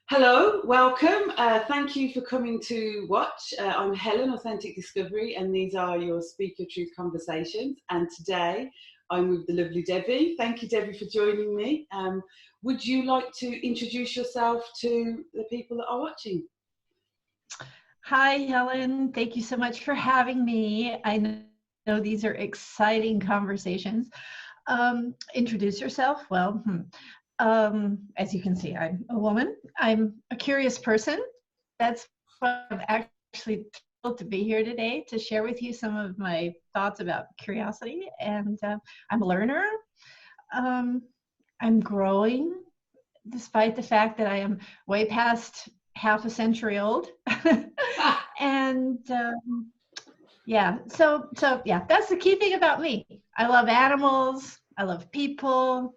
Hello, welcome. Thank you for coming to watch. I'm Helen, Authentic Discovery, and these are your Speak Your Truth conversations. And today I'm with the lovely Debbie. Thank you, Debbie, for joining me. Would you like to introduce yourself to the people that are watching? Hi, Helen. Thank you so much for having me. I know these are exciting conversations. Introduce yourself. Well, as you can see, I'm a woman. I'm a curious person. That's why I'm actually thrilled to be here today to share with you some of my thoughts about curiosity. And I'm a learner. I'm growing, despite the fact that I am way past half a century old. And yeah, so yeah, that's the key thing about me. I love animals. I love people.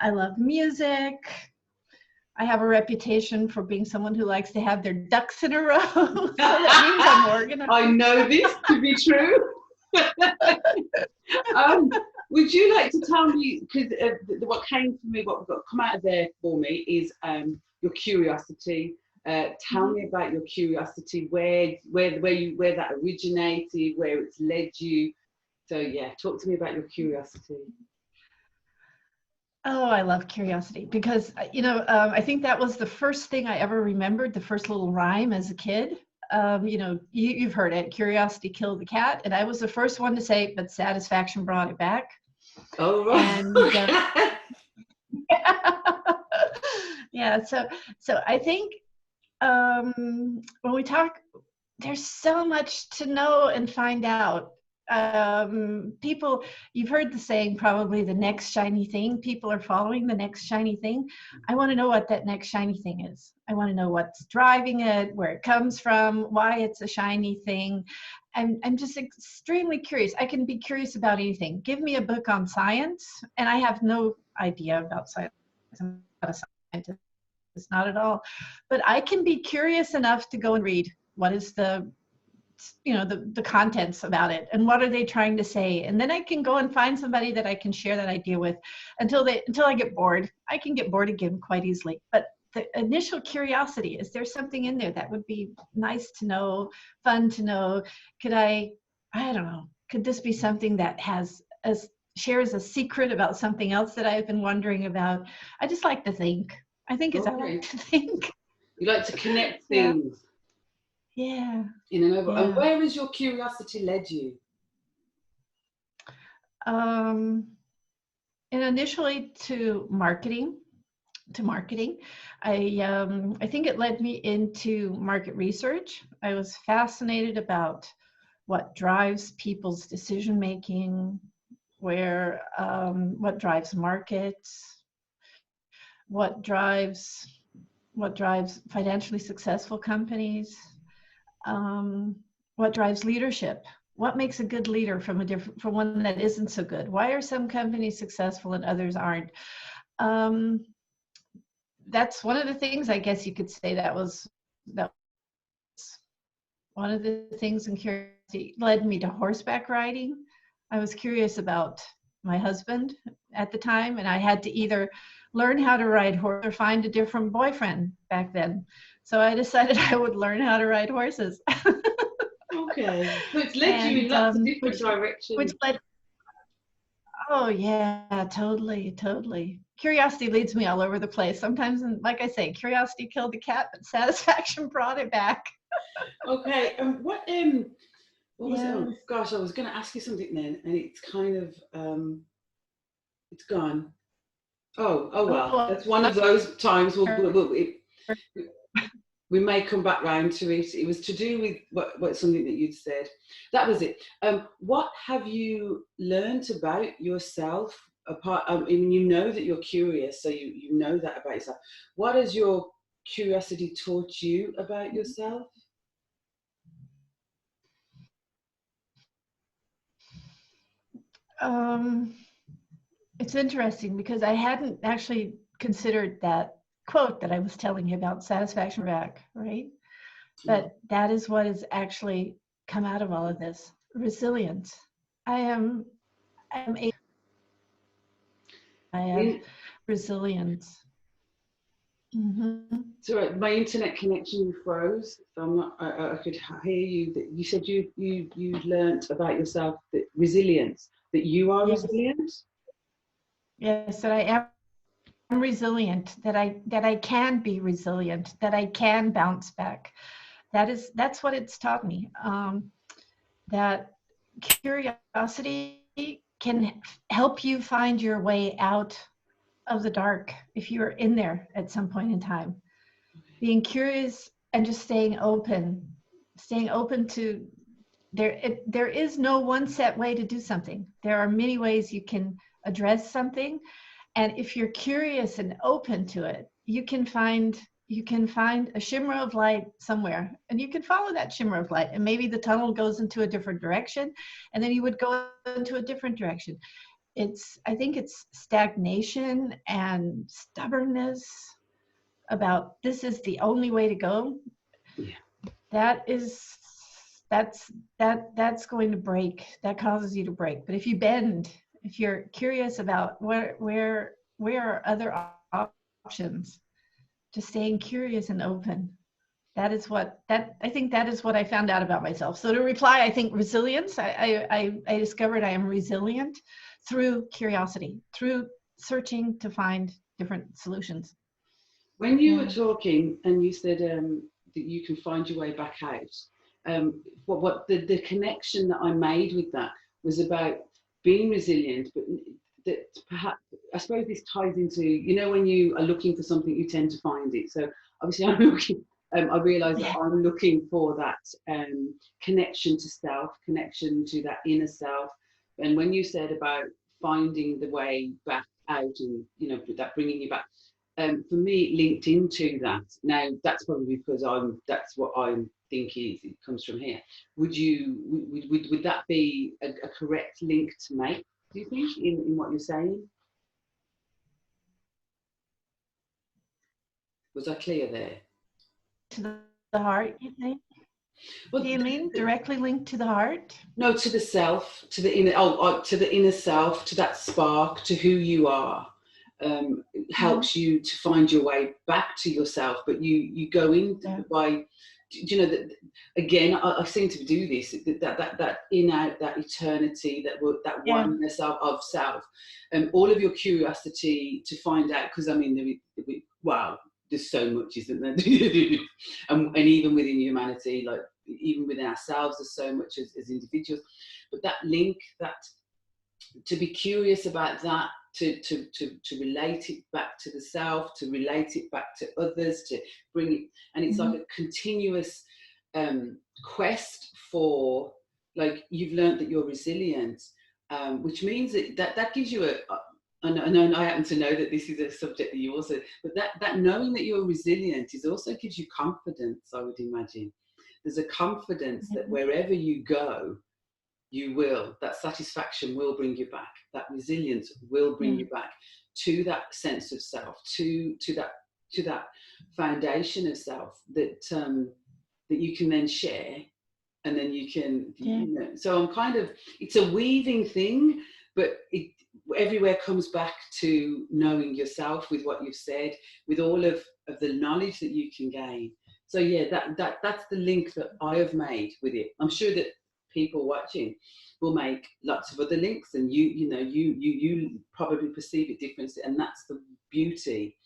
I love music. I have a reputation for being someone who likes to have their ducks in a row. So that means I'm organized. I know this to be true. Would you like to tell me, because what came for me, what got come out of there for me is your curiosity. Tell me about your curiosity, where that originated, where it's led you. So yeah, talk to me about your curiosity. Oh, I love curiosity because, I think that was the first thing I ever remembered, the first little rhyme as a kid. You've heard it, curiosity killed the cat. And I was the first one to say, but satisfaction brought it back. Oh, right. And yeah, so I think when we talk, there's so much to know and find out. People, you've heard the saying, probably the next shiny thing. People are following the next shiny thing. I want to know what that next shiny thing is. I want to know what's driving it, where it comes from, why it's a shiny thing. I'm just extremely curious. I can be curious about anything. Give me a book on science, and I have no idea about science. I'm not a scientist, not at all. But I can be curious enough to go and read what is the contents about it and what are they trying to say, and then I can go and find somebody that I can share that idea with until I get bored. I can get bored again quite easily, but the initial curiosity, is there something in there that would be nice to know, fun to know? I don't know, could this be something that shares a secret about something else that I've been wondering about? I just like to think. I think I like to think. You like to connect things. Yeah. In an over. Yeah. And where has your curiosity led you? And initially to marketing. I think it led me into market research. I was fascinated about what drives people's decision making, what drives markets, what drives financially successful companies, what drives leadership. What makes a good leader from one that isn't so good? Why are some companies successful and others aren't? That's one of the things, I guess you could say, that was one of the things in curiosity led me to horseback riding. I was curious about my husband at the time, and I had to either learn how to ride horse or find a different boyfriend back then. So I decided I would learn how to ride horses. Okay, so it's led you in lots of different directions. Which led, oh yeah, totally. Curiosity leads me all over the place. Sometimes, like I say, curiosity killed the cat, but satisfaction brought it back. Okay, what was it? Oh gosh, I was going to ask you something then, and it's kind of it's gone. Oh well, that's one of those times. We may come back round to it. It was to do with what something that you'd said. That was it. What have you learned about yourself? I mean, you know that you're curious, so you know that about yourself. What has your curiosity taught you about yourself? It's interesting because I hadn't actually considered that quote that I was telling you about, satisfaction back, right? But that is what has actually come out of all of this. Resilience. I am resilience. So my internet connection froze. So I'm not. I could hear you. That you said you learnt about yourself that resilience. That you are Yes. resilient. Yes, that I am resilient, that I can be resilient, that I can bounce back. That's what it's taught me. That curiosity can help you find your way out of the dark if you're in there at some point in time. Being curious and just staying open to there is no one set way to do something. There are many ways you can address something, and if you're curious and open to it, you can find a shimmer of light somewhere, and you can follow that shimmer of light, and maybe the tunnel goes into a different direction, and then you would go into a different direction. I think it's stagnation and stubbornness about this is the only way to go. Yeah. That's going to break. That causes you to break. But if you bend, if you're curious about where are other options, just staying curious and open. I think that is what I found out about myself. So to reply, I think resilience. I discovered I am resilient through curiosity, through searching to find different solutions. When you were talking and you said that you can find your way back out, what the connection that I made with that was about being resilient, but that perhaps I suppose this ties into, you know, when you are looking for something, you tend to find it. So obviously, I'm looking. I realise that I'm looking for that connection to self, connection to that inner self. And when you said about finding the way back out, and you know that bringing you back, for me, it linked into that. Now, that's probably because that's what I'm thinking. It comes from here. Would that be a correct link to make? Do you think in what you're saying? Was I clear there? To the heart, you think? Well, Do you mean directly linked to the heart? no, to the self, to the inner, to the inner self, to that spark, to who you are. It helps you to find your way back to yourself, but you go in by, you know, that again. I seem to do this. That in out, that eternity, that oneness of self, all of your curiosity to find out. Because I mean, wow, there's so much, isn't there? And even within humanity, like even within ourselves, there's so much as individuals. But that link, that to be curious about that, to relate it back to the self, to relate it back to others, to bring it, and it's like a continuous quest for, like, you've learned that you're resilient, which means that gives you and I happen to know that this is a subject that you also, but that knowing that you're resilient is also gives you confidence, I would imagine. There's a confidence that wherever you go, you will, that satisfaction will bring you back, that resilience will bring you back to that sense of self, to that foundation of self that that you can then share, and then you can, you know. So I'm kind of, it's a weaving thing, but it everywhere comes back to knowing yourself with what you've said, with all of the knowledge that you can gain. So yeah, that's the link that I have made with it. I'm sure that people watching will make lots of other links, and you probably perceive it differently, and that's the beauty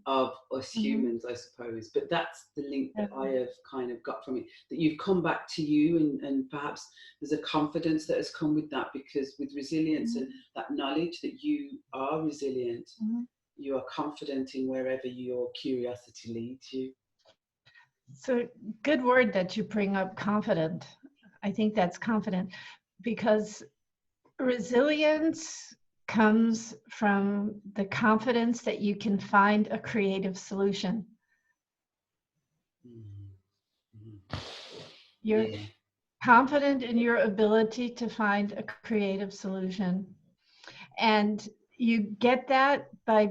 of us humans, I suppose. But that's the link that I have kind of got from it, that you've come back to you, and perhaps there's a confidence that has come with that, because with resilience and that knowledge that you are resilient, you are confident in wherever your curiosity leads you. So good word that you bring up, confident. I think that's confident, because resilience comes from the confidence that you can find a creative solution. You're confident in your ability to find a creative solution. And you get that by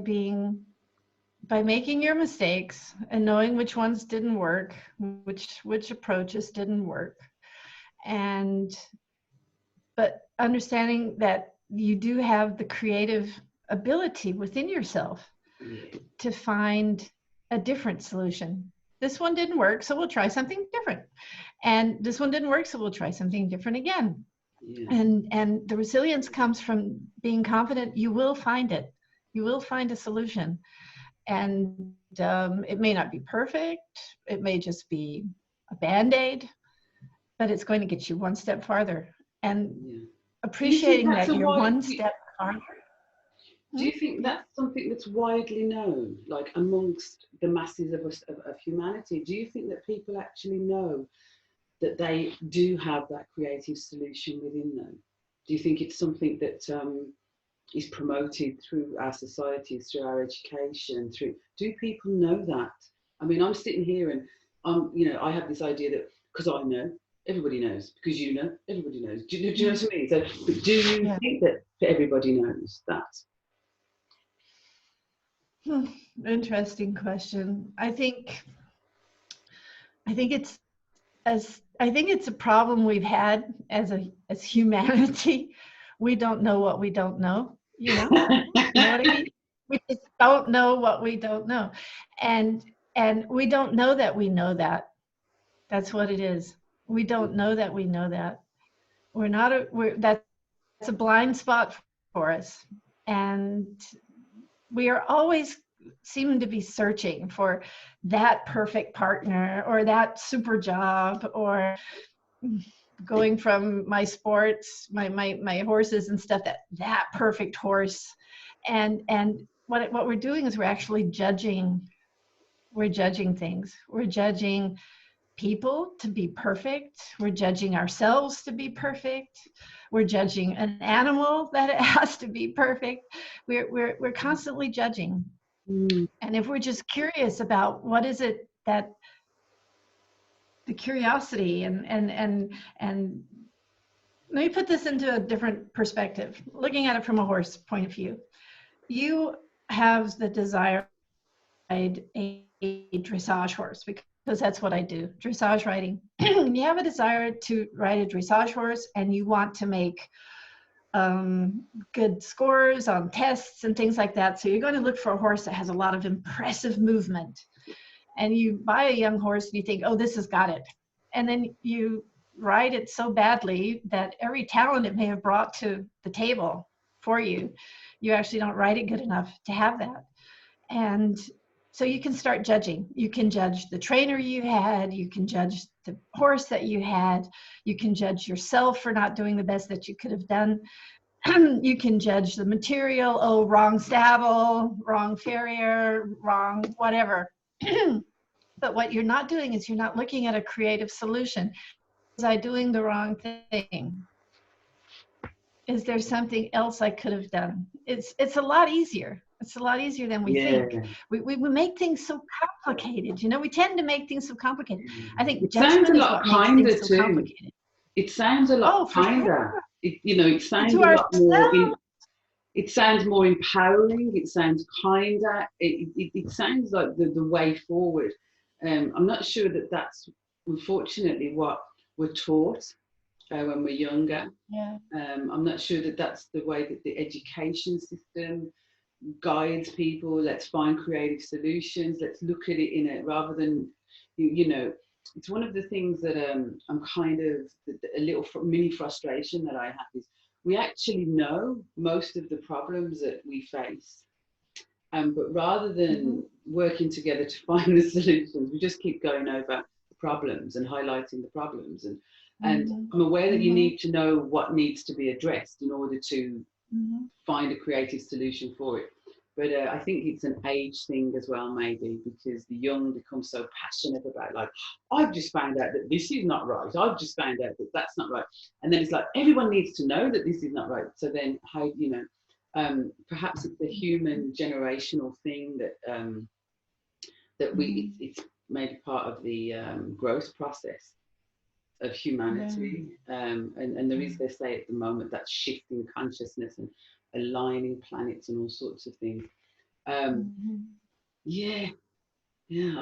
making your mistakes and knowing which ones didn't work, which approaches didn't work. But understanding that you do have the creative ability within yourself to find a different solution. This one didn't work, so we'll try something different. And this one didn't work, so we'll try something different again. Yeah. And the resilience comes from being confident you will find it. You will find a solution. And it may not be perfect. It may just be a Band-Aid, but it's going to get you one step farther. And appreciating that you're one step farther. Do you think that's something that's widely known, like amongst the masses of us, of humanity? Do you think that people actually know that they do have that creative solution within them? Do you think it's something that is promoted through our societies, through our education? Do people know that? I mean, I'm sitting here and I have this idea that because I know, everybody knows. Because you know, everybody knows. Do you know what I mean? So, but do you think that everybody knows that? Interesting question. I think it's a problem we've had as humanity. We don't know what we don't know, you know? You know what I mean? We just don't know what we don't know. And we don't know that we know that. That's what it is. We don't know that we know that. That's a blind spot for us. And we are always seeming to be searching for that perfect partner or that super job, or going from my sports, my horses and stuff, that perfect horse. And what we're doing is we're actually judging. We're judging things. We're judging people to be perfect. We're judging ourselves to be perfect. We're judging an animal that it has to be perfect. We're constantly judging. And if we're just curious about what is it that the curiosity and let me put this into a different perspective, looking at it from a horse point of view. You have the desire to ride a dressage horse, because that's what I do, dressage riding. You have a desire to ride a dressage horse and you want to make good scores on tests and things like that. So you're going to look for a horse that has a lot of impressive movement. And you buy a young horse and you think, oh, this has got it. And then you ride it so badly that every talent it may have brought to the table for you, you actually don't ride it good enough to have that. And so you can start judging. You can judge the trainer you had. You can judge the horse that you had. You can judge yourself for not doing the best that you could have done. You can judge the material. Oh, wrong saddle, wrong farrier, wrong whatever. But what you're not doing is you're not looking at a creative solution. Was I doing the wrong thing? Is there something else I could have done? It's a lot easier. It's a lot easier than we think. We make things so complicated. You know, we tend to make things so complicated. I think judgment is what makes things so complicated. It sounds a lot kinder. Sure. It sounds a lot more. It sounds more empowering. It sounds kinder. It sounds like the way forward. I'm not sure that that's unfortunately what we're taught when we're younger. I'm not sure that that's the way that the education system guides people. Let's find creative solutions. Let's look at it in it rather than, it's one of the things that I'm kind of a little mini frustration that I have is we actually know most of the problems that we face. But rather than working together to find the solutions, we just keep going over the problems and highlighting the problems. And I'm aware that you need to know what needs to be addressed in order to find a creative solution for it. But I think it's an age thing as well, maybe, because the young become so passionate about, like, I've just found out that this is not right. I've just found out that that's not right. And then it's like, everyone needs to know that this is not right. So then, how, perhaps it's a human generational thing that it's maybe part of the growth process of humanity. And there is, they say at the moment, that shifting consciousness and aligning planets and all sorts of things. I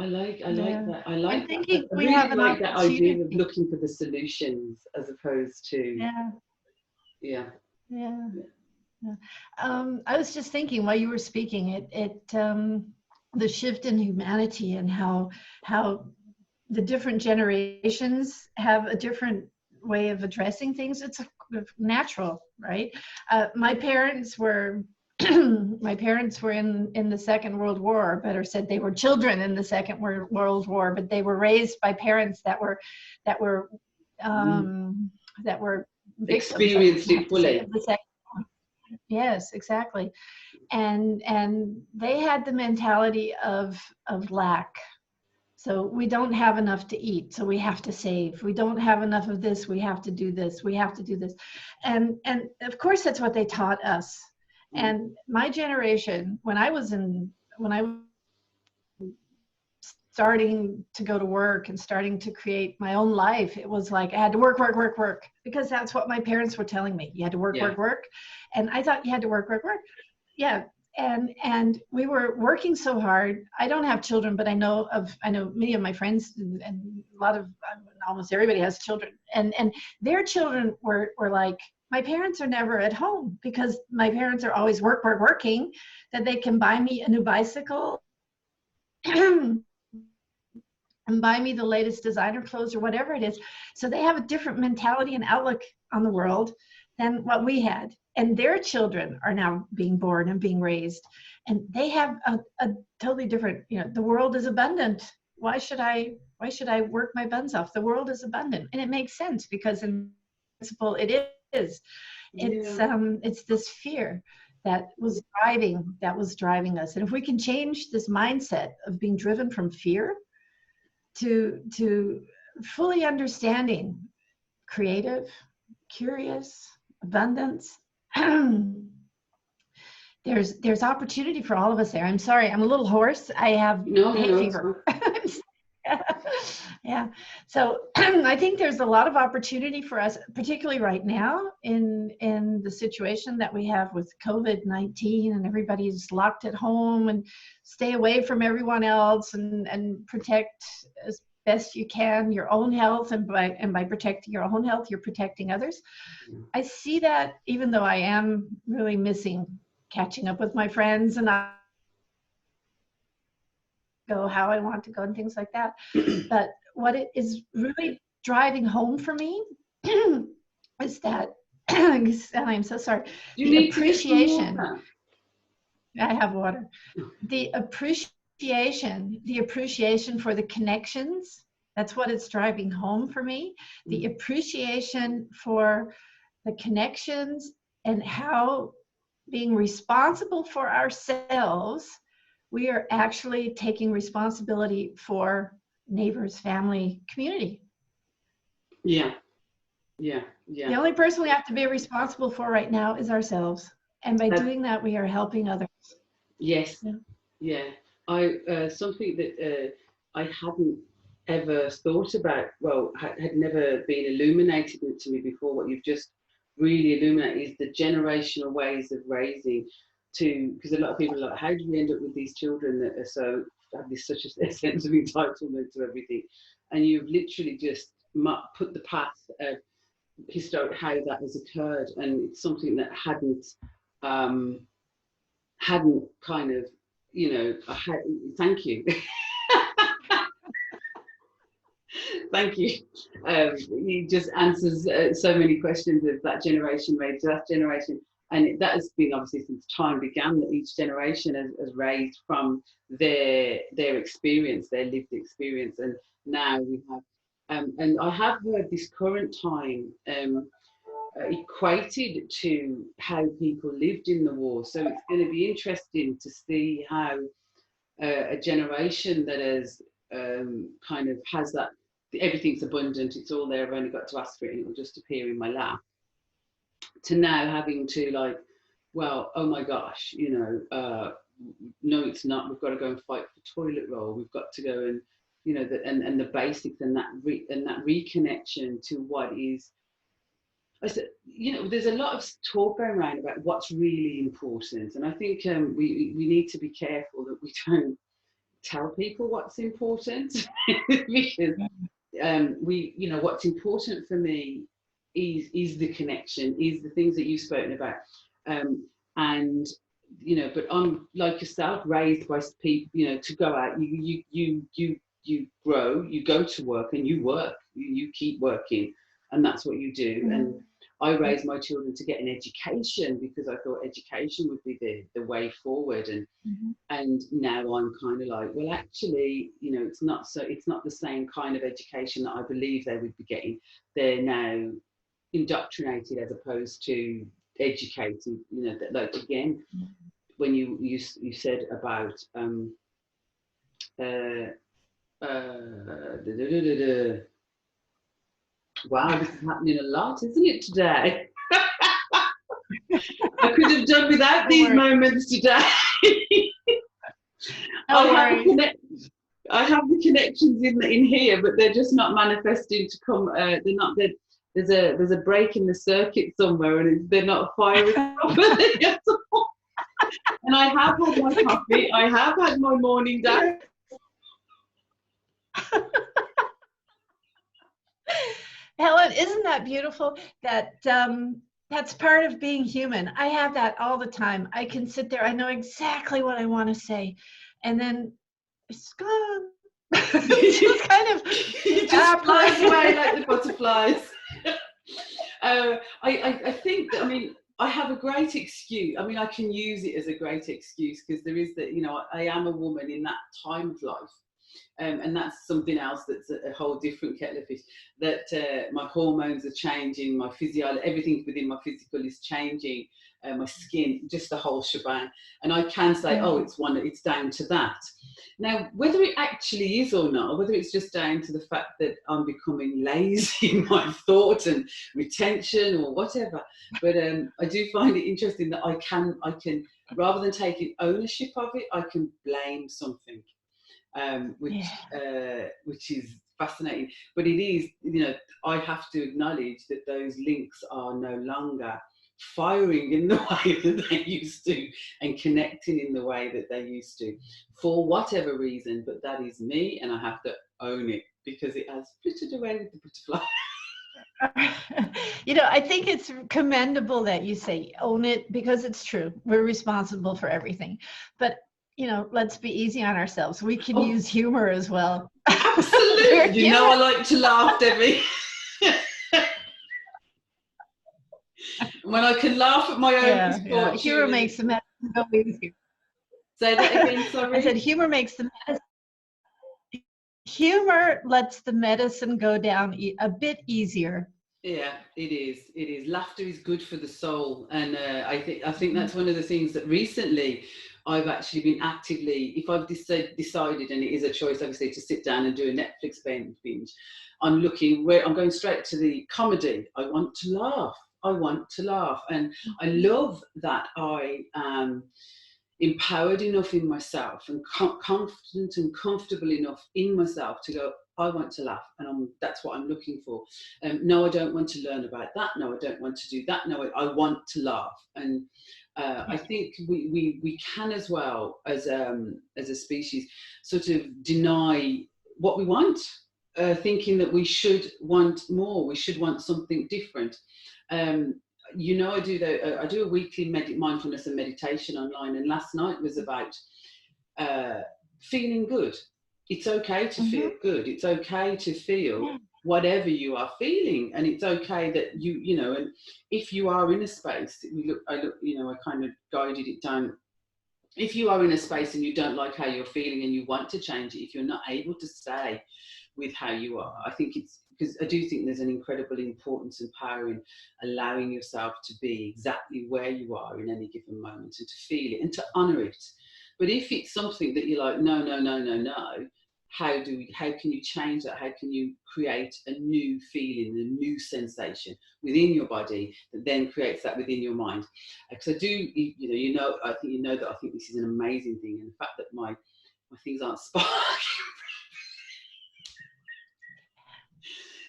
like that. I like that. I really like that idea of looking for the solutions as opposed to I was just thinking while you were speaking, the shift in humanity and how the different generations have a different way of addressing things. It's natural, right? My parents were my parents were in the Second World War, better said, they were children in the Second World War, but they were raised by parents that were that were that were victims, Experienced I have it to say, fully. of the Second. Yes, exactly. And they had the mentality of lack. So we don't have enough to eat, so we have to save. We don't have enough of this, we have to do this. We have to do this. And of course that's what they taught us. And my generation, when I was starting to go to work and starting to create my own life, it was like I had to work, work, work, work, because that's what my parents were telling me. You had to work, Yeah. work, work. And I thought you had to work, work, work. Yeah. And we were working so hard. I don't have children, but I know many of my friends, and a lot of, almost everybody has children, and their children were like, my parents are never at home because my parents are always working, that they can buy me a new bicycle and buy me the latest designer clothes or whatever it is. So they have a different mentality and outlook on the world than what we had. And their children are now being born and being raised. And they have a totally different, the world is abundant. Why should I work my buns off? The world is abundant. And it makes sense because in principle it is. It's this fear that was driving us. And if we can change this mindset of being driven from fear to fully understanding creative, curious, abundance, there's opportunity for all of us there. I'm sorry, I'm a little hoarse. I have hay fever. Yeah. So I think there's a lot of opportunity for us, particularly right now in the situation that we have with COVID-19, and everybody's locked at home, and stay away from everyone else and protect as best you can your own health, and by protecting your own health, you're protecting others. I see that, even though I am really missing catching up with my friends, and I go how I want to go and things like that. But what it is really driving home for me is that, and I'm so sorry, the appreciation. I have water. The appreciation for the connections. That's what it's driving home for me. The appreciation for the connections, and how being responsible for ourselves, we are actually taking responsibility for neighbors, family, community. Yeah. The only person we have to be responsible for right now is ourselves. And by doing that, we are helping others. Yes. Yeah. Something that I hadn't ever thought about, had never been illuminated to me before, what you've just really illuminated, is the generational ways of raising. Because a lot of people are like, how do we end up with these children that are have such a sense of entitlement to everything? And you've literally just put the path of historic how that has occurred, and it's something that hadn't kind of, thank you. Thank you. He just answers so many questions of that generation raised to that generation. And that has been obviously since time began, that each generation has raised from their experience, their lived experience. And now we have, and I have heard this current time equated to how people lived in the war. So it's going to be interesting to see how a generation that has kind of has that, everything's abundant, it's all there, I've only got to ask for it and it will just appear in my lap, to now having to like, well, oh my gosh, no it's not, we've got to go and fight for toilet roll, we've got to go and, and the basics, and that reconnection to what is, I said, there's a lot of talk going around about what's really important, and I think we need to be careful that we don't tell people what's important because what's important for me is the connection, is the things that you've spoken about, and you know, but I'm like yourself, raised by people, you know, to go out. You grow, you go to work, and you work. You keep working, and that's what you do. And I raised my children to get an education because I thought education would be the way forward. And now I'm kind of like, well, actually, you know, it's not the same kind of education that I believe they would be getting. They're now indoctrinated as opposed to educated. You know, that, like, again, when you said about wow, this is happening a lot, isn't it, today? I could have done without these moments today. I have the connections in here, but they're just not manifesting to come. They're not. There's a break in the circuit somewhere, and they're not firing properly at all. And I have had my coffee. I have had my morning dance. Helen, isn't that beautiful? That that's part of being human. I have that all the time. I can sit there. I know exactly what I want to say, and then it's gone. It's just kind of it just flies away like the butterflies. I think that, I mean, I have a great excuse. I mean, I can use it as a great excuse because there is that, you know, I am a woman in that time of life. And that's something else that's a whole different kettle of fish, that my hormones are changing, my physiology, everything within my physical is changing, my skin, just the whole shebang. And I can say, oh, it's down to that. Now, whether it actually is or not, or whether it's just down to the fact that I'm becoming lazy in my thought and retention or whatever, but I do find it interesting that I can, rather than taking ownership of it, I can blame something. Which is fascinating. But it is, you know, I have to acknowledge that those links are no longer firing in the way that they used to and connecting in the way that they used to, for whatever reason. But that is me, and I have to own it because it has flitted away with the butterfly. You know, I think it's commendable that you say own it, because it's true. We're responsible for everything. But you know, let's be easy on ourselves. We can use humor as well. Absolutely. You know, I like to laugh, Debbie. When I can laugh at my own misfortune. Humor makes the medicine go easier. Say that again, sorry. I said humor makes the medicine. Humor lets the medicine go down a bit easier. Yeah, it is. It is. Laughter is good for the soul, and I think that's one of the things that recently I've actually been actively, if I've decided, and it is a choice obviously, to sit down and do a Netflix binge, I'm going straight to the comedy. I want to laugh. And I love that I am empowered enough in myself and confident and comfortable enough in myself to go, I want to laugh, and that's what I'm looking for. No, I don't want to learn about that. No, I don't want to do that. No, I want to laugh. And I think we can as well, as a species, sort of deny what we want, thinking that we should want more, we should want something different. You know, I do a weekly mindfulness and meditation online, and last night was about feeling good. It's okay to feel good. It's okay to feel whatever you are feeling, and it's okay that you know, and if you are in a space, I kind of guided it down. If you are in a space and you don't like how you're feeling and you want to change it, if you're not able to stay with how you are, I think it's because I do think there's an incredible importance and power in allowing yourself to be exactly where you are in any given moment and to feel it and to honor it. But if it's something that you're like, no, how can you change that? How can you create a new feeling, a new sensation within your body that then creates that within your mind? Because I think you know that I think this is an amazing thing, and the fact that my things aren't sparking.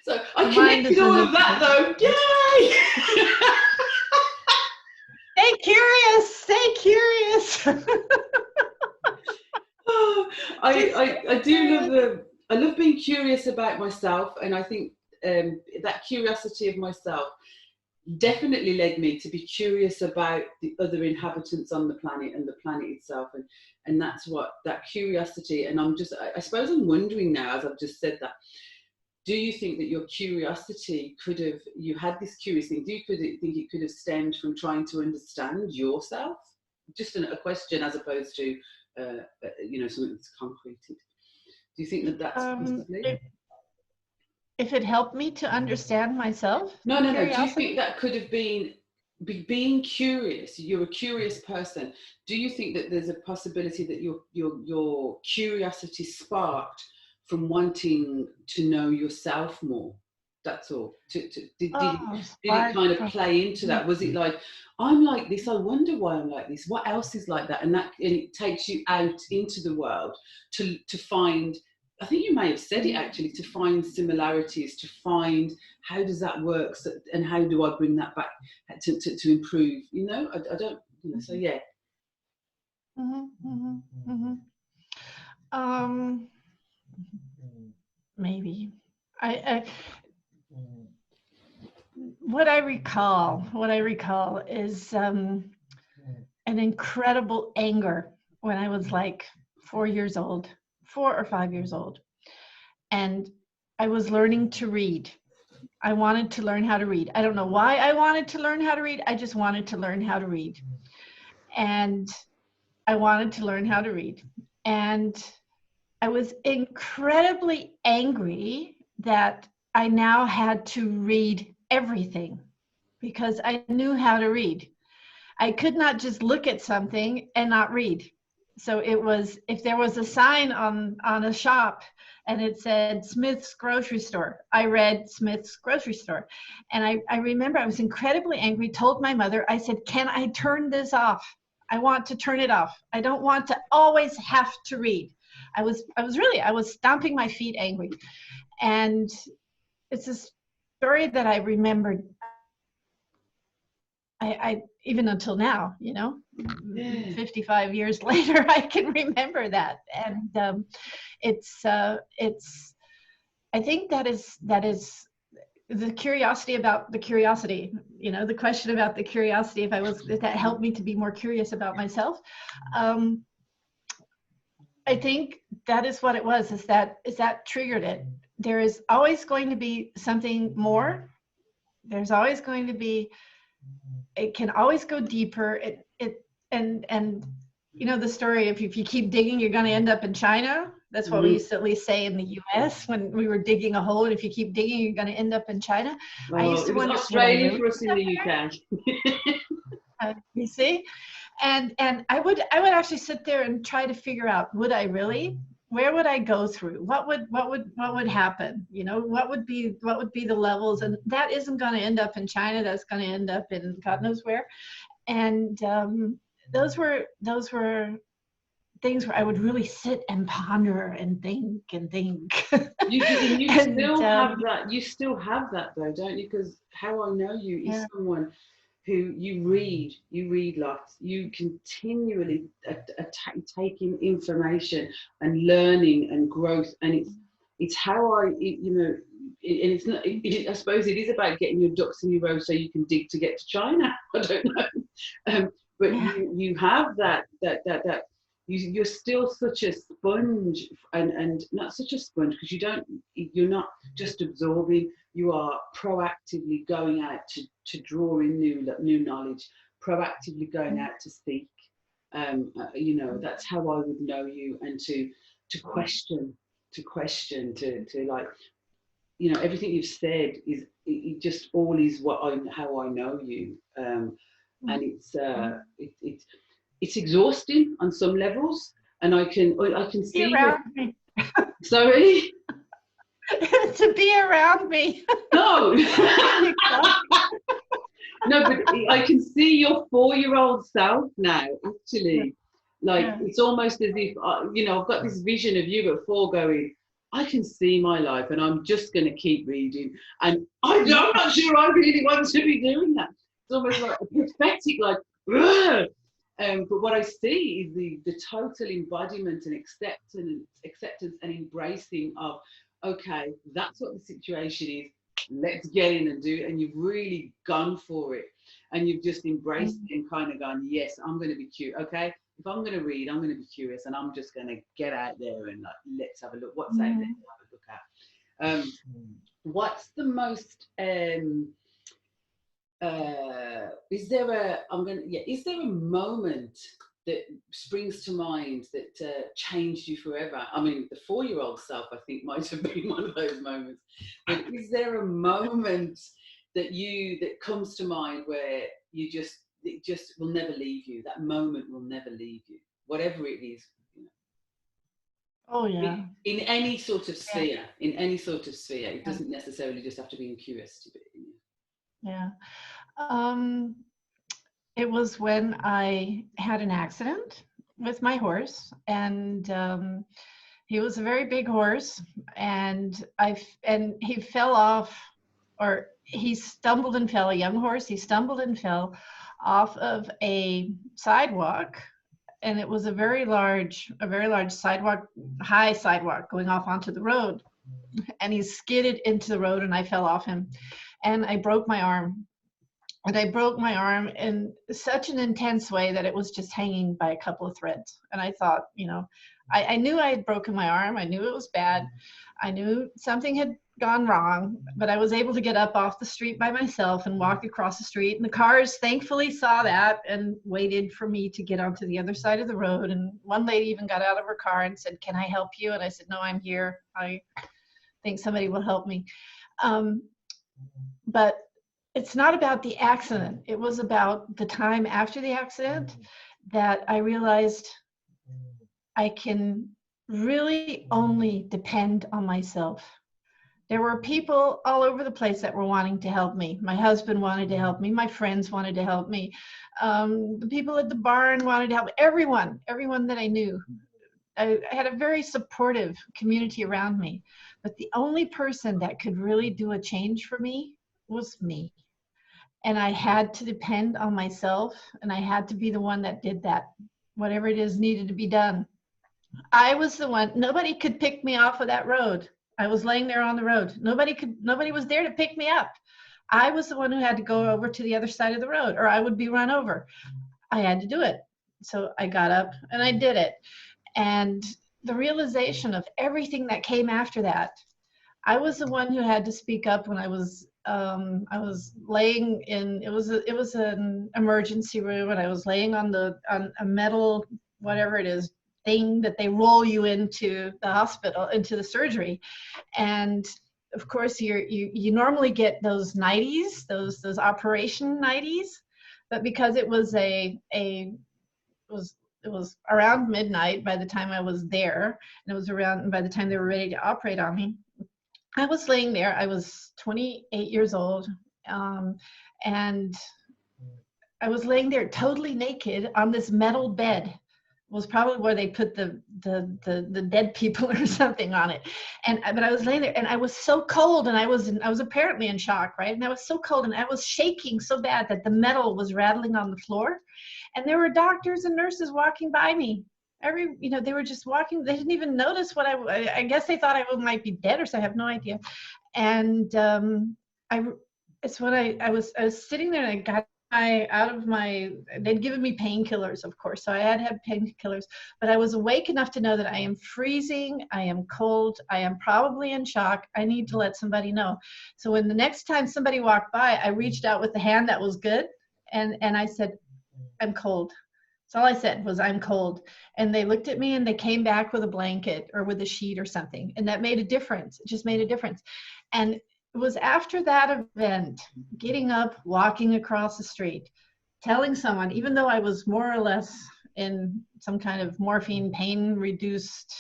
So I connected all of that though. Yay! Stay curious. I do love being curious about myself, and I think that curiosity of myself definitely led me to be curious about the other inhabitants on the planet and the planet itself, and that's what that curiosity. And I suppose I'm wondering now, as I've just said that, do you think that your curiosity could have, you had this curious thing, think it could have stemmed from trying to understand yourself? Just a question as opposed to something that's concreted. Do you think that that's possibly? If it helped me to understand myself? No. Do you think that could have been being curious? You're a curious person. Do you think that there's a possibility that your curiosity sparked from wanting to know yourself more? That's all. Did it kind of play into that? Was it like, I'm like this, I wonder why I'm like this, what else is like that? And it takes you out into the world to find, I think you may have said it actually, to find similarities, to find how does that work, and how do I bring that back to improve? I don't, so yeah. Maybe. What I recall is an incredible anger when I was like 4 or 5 years old. And I was learning to read. I wanted to learn how to read. I don't know why I wanted to learn how to read. I just wanted to learn how to read. And I wanted to learn how to read. And I was incredibly angry that I now had to read everything because I knew how to read. I could not just look at something and not read. So it was, if there was a sign on a shop and it said Smith's grocery store, I read Smith's grocery store. And I remember I was incredibly angry, told my mother, I said, can I turn this off? I want to turn it off. I don't want to always have to read. I was stomping my feet angry. And it's a story that I remembered. I even until now, 55 years later, I can remember that. And I think that is the curiosity about the curiosity, the question about the curiosity, if that helped me to be more curious about myself. I think that is what it was, is that triggered it. There is always going to be something more. There's always going to be, it can always go deeper. And the story, if you keep digging, you're going to end up in China. That's what we used to at least say in the US when we were digging a hole. And if you keep digging, you're going to end up in China. Well, I used to wonder. Australia for us in the UK. You see? And I would actually sit there and try to figure out, would I really? Where would I go through? What would happen? What would be the levels? And that isn't going to end up in China. That's going to end up in God knows where. And those were things where I would really sit and ponder and think and think. You still have that. You still have that though, don't you? Because how I know you is someone who you read lots, you continually take in information and learning and growth, and it's how and it's not. I suppose it is about getting your ducks in a row so you can dig to get to China. I don't know, but you have that. You're still such a sponge, and not such a sponge because you're not just absorbing. You are proactively going out to draw in new knowledge, proactively going out to seek. That's how I would know you, and to question, to like, everything you've said is it just all is how I know you, and it's exhausting on some levels, and I can see around me. Sorry. To be around me. No. No, but I can see your 4-year-old self now, actually. Like, it's almost as if, I've got this vision of you at 4 going, I can see my life and I'm just going to keep reading. And I'm not sure I really want to be doing that. It's almost like a pathetic, like, but what I see is the total embodiment and acceptance and embracing of, okay, that's what the situation is. let's get in and do it. And you've really gone for it. And you've just embraced it and kind of gone, yes, I'm going to be curious. Okay, if I'm going to read, I'm going to be curious, and I'm just going to get out there and like, let's have a look. What's out there? Let's have a look at. What's the most? Is there a? Is there a moment that springs to mind that changed you forever? I mean, the 4-year-old self, I think, might have been one of those moments. But is there a moment that comes to mind where it just will never leave you? That moment will never leave you, whatever it is. Oh yeah. In any sort of sphere, it doesn't necessarily just have to be in curiosity. Yeah. It was when I had an accident with my horse, and he was a very big horse, and he fell off, or he stumbled and fell. A young horse, he stumbled and fell off of a sidewalk, and it was a very large sidewalk, high sidewalk going off onto the road, and he skidded into the road, and I fell off him, and I broke my arm. And I broke my arm in such an intense way that it was just hanging by a couple of threads. And I thought, I knew I had broken my arm. I knew it was bad. I knew something had gone wrong, but I was able to get up off the street by myself and walk across the street. And the cars thankfully saw that and waited for me to get onto the other side of the road. And one lady even got out of her car and said, "Can I help you?" And I said, "No, I'm here. I think somebody will help me." But it's not about the accident. It was about the time after the accident that I realized I can really only depend on myself. There were people all over the place that were wanting to help me. My husband wanted to help me. My friends wanted to help me. The people at the barn wanted to help me. Everyone that I knew. I had a very supportive community around me. But the only person that could really do a change for me was me. And I had to depend on myself, and I had to be the one that did that, whatever it is needed to be done. I was the one. Nobody could pick me off of that road. I was laying there on the road. Nobody was there to pick me up. I was the one who had to go over to the other side of the road, or I would be run over. I had to do it. So I got up and I did it. And the realization of everything that came after that, I was the one who had to speak up when I was laying in, it was an emergency room, and I was laying on a metal, whatever it is, thing that they roll you into the hospital, into the surgery. And of course you normally get those nighties, those operation nighties, but because it was it was around midnight by the time I was there, and it was around by the time they were ready to operate on me. I was laying there. I was 28 years old, and I was laying there totally naked on this metal bed. It was probably where they put the dead people or something on it. But I was laying there, and I was so cold, and I was apparently in shock, right? And I was so cold, and I was shaking so bad that the metal was rattling on the floor. And there were doctors and nurses walking by me. They were just walking. They didn't even notice what I guess they thought I might be dead or so. I have no idea. And it's when I was sitting there, and I got they'd given me painkillers, of course. So I had painkillers, but I was awake enough to know that I am freezing. I am cold. I am probably in shock. I need to let somebody know. So when the next time somebody walked by, I reached out with the hand that was good. And I said, "I'm cold." So all I said was, "I'm cold." And they looked at me, and they came back with a blanket or with a sheet or something. And that made a difference. It just made a difference. And it was after that event, getting up, walking across the street, telling someone, even though I was more or less in some kind of morphine pain-reduced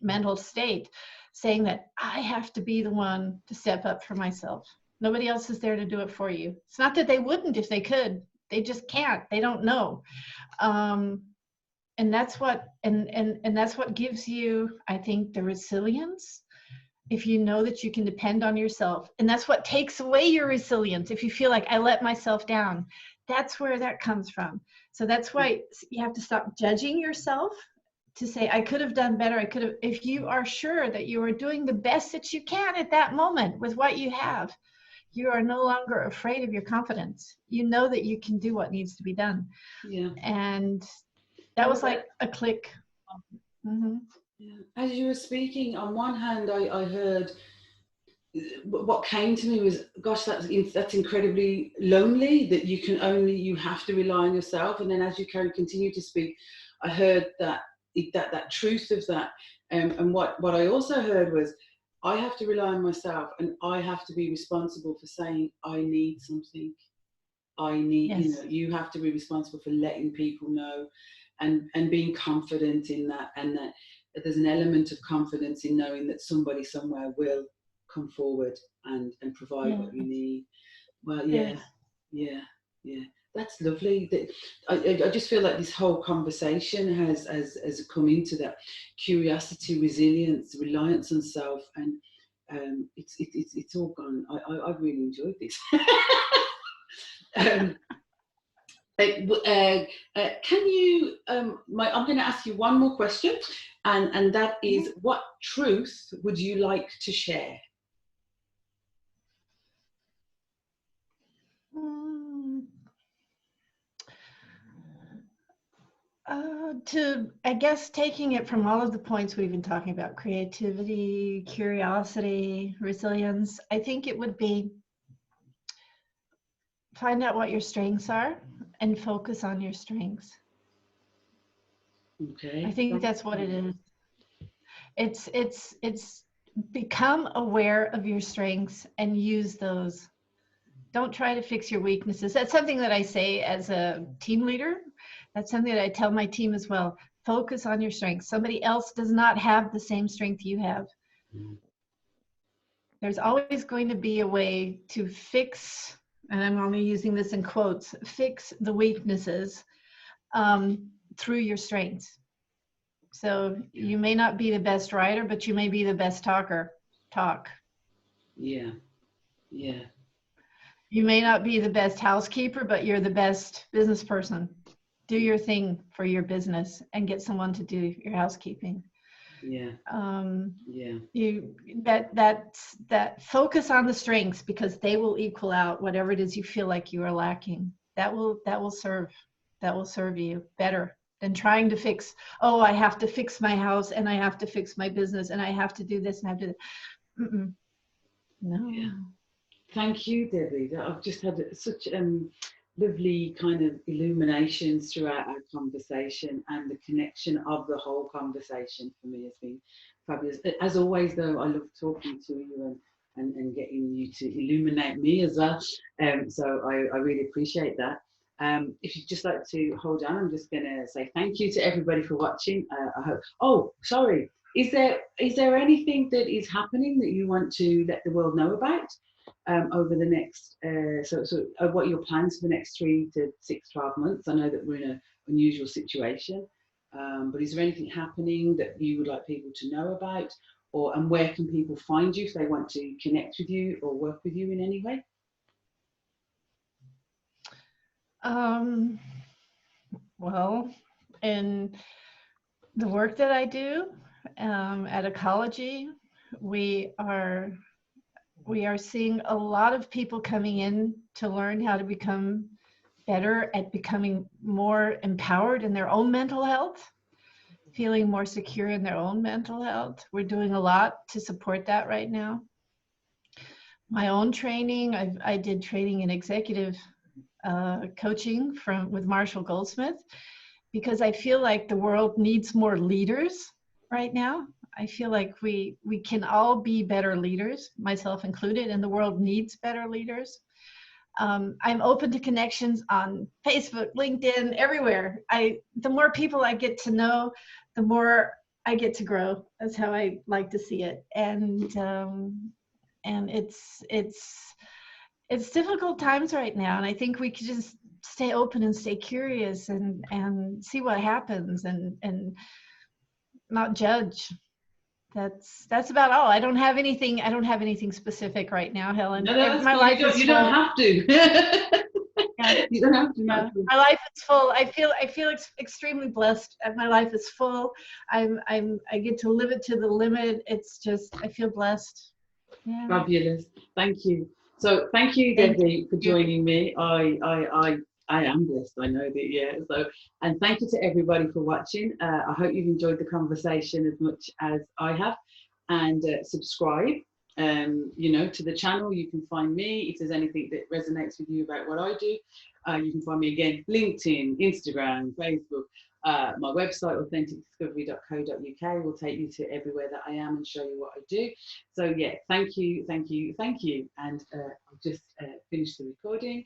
mental state, saying that I have to be the one to step up for myself. Nobody else is there to do it for you. It's not that they wouldn't if they could. They just can't. They don't know. And that's what gives you, I think, the resilience, if you know that you can depend on yourself. And that's what takes away your resilience. If you feel like, I let myself down, that's where that comes from. So that's why you have to stop judging yourself to say, I could have done better. I could have, if you are sure that you are doing the best that you can at that moment with what you have, you are no longer afraid of your confidence. You know that you can do what needs to be done. Yeah. And that was like a click. Mm-hmm. Yeah. As you were speaking, on one hand, I heard, what came to me was, gosh, that's incredibly lonely, that you have to rely on yourself. And then as you continue to speak, I heard that truth of that. And what I also heard was, I have to rely on myself, and I have to be responsible for saying, I need something. I need, Yes. you have to be responsible for letting people know, and being confident in that, and that there's an element of confidence in knowing that somebody somewhere will come forward and provide what you need. Well, yeah, Yes. yeah. That's lovely. I just feel like this whole conversation has come into that curiosity, resilience, reliance on self, and it's all gone. I've really enjoyed this. Can you? I'm going to ask you one more question, and that is, what truth would you like to share? I guess, taking it from all of the points we've been talking about, creativity, curiosity, resilience, I think it would be, find out what your strengths are and focus on your strengths. Okay. I think that's what it is. It's become aware of your strengths and use those. Don't try to fix your weaknesses. That's something that I say as a team leader. That's something that I tell my team as well. Focus on your strengths. Somebody else does not have the same strength you have. There's always going to be a way to fix, and I'm only using this in quotes, fix the weaknesses through your strengths. So you may not be the best writer, but you may be the best talker. Talk. Yeah. You may not be the best housekeeper, but you're the best business person. Do your thing for your business and get someone to do your housekeeping. Yeah. That focus on the strengths, because they will equal out whatever it is you feel like you are lacking. That will serve you better than trying to fix, I have to fix my house, and I have to fix my business, and I have to do this, and I have to do that. No. Yeah. Thank you, Debbie. I've just had such lovely kind of illuminations throughout our conversation, and the connection of the whole conversation for me has been fabulous. As always, though, I love talking to you and getting you to illuminate me as well. So I really appreciate that. If you'd just like to hold on, I'm just going to say thank you to everybody for watching. I hope. Oh, sorry. Is there anything that is happening that you want to let the world know about over the next, what are your plans for the next 3 to 6, 12 months? I know that we're in an unusual situation, but is there anything happening that you would like people to know about, and where can people find you if they want to connect with you or work with you in any way? Well, in the work that I do at Achology, we are seeing a lot of people coming in to learn how to become better at becoming more empowered in their own mental health, feeling more secure in their own mental health. We're doing a lot to support that right now. My own training, I did training in executive coaching with Marshall Goldsmith, because I feel like the world needs more leaders right now. I feel like we can all be better leaders, myself included, and the world needs better leaders. I'm open to connections on Facebook, LinkedIn, everywhere. The more people I get to know, the more I get to grow. That's how I like to see it. And it's difficult times right now, and I think we could just stay open and stay curious and see what happens, and not judge. That's about all. I don't have anything specific right now, Helen. No, that's my cool. life You is don't full. have to. Yeah. You don't have to Yeah. not. My life is full. I feel extremely blessed. And my life is full. I get to live it to the limit. It's just, I feel blessed. Yeah. Fabulous. Thank you. So thank you, Thank Debbie, for you. joining me. I am blessed. I know that. Yeah. So, and thank you to everybody for watching. I hope you've enjoyed the conversation as much as I have. And subscribe. You know, to the channel. You can find me if there's anything that resonates with you about what I do. You can find me again, LinkedIn, Instagram, Facebook. My website, authenticdiscovery.co.uk, will take you to everywhere that I am and show you what I do. So yeah, thank you, thank you, thank you. And I'll just finish the recording.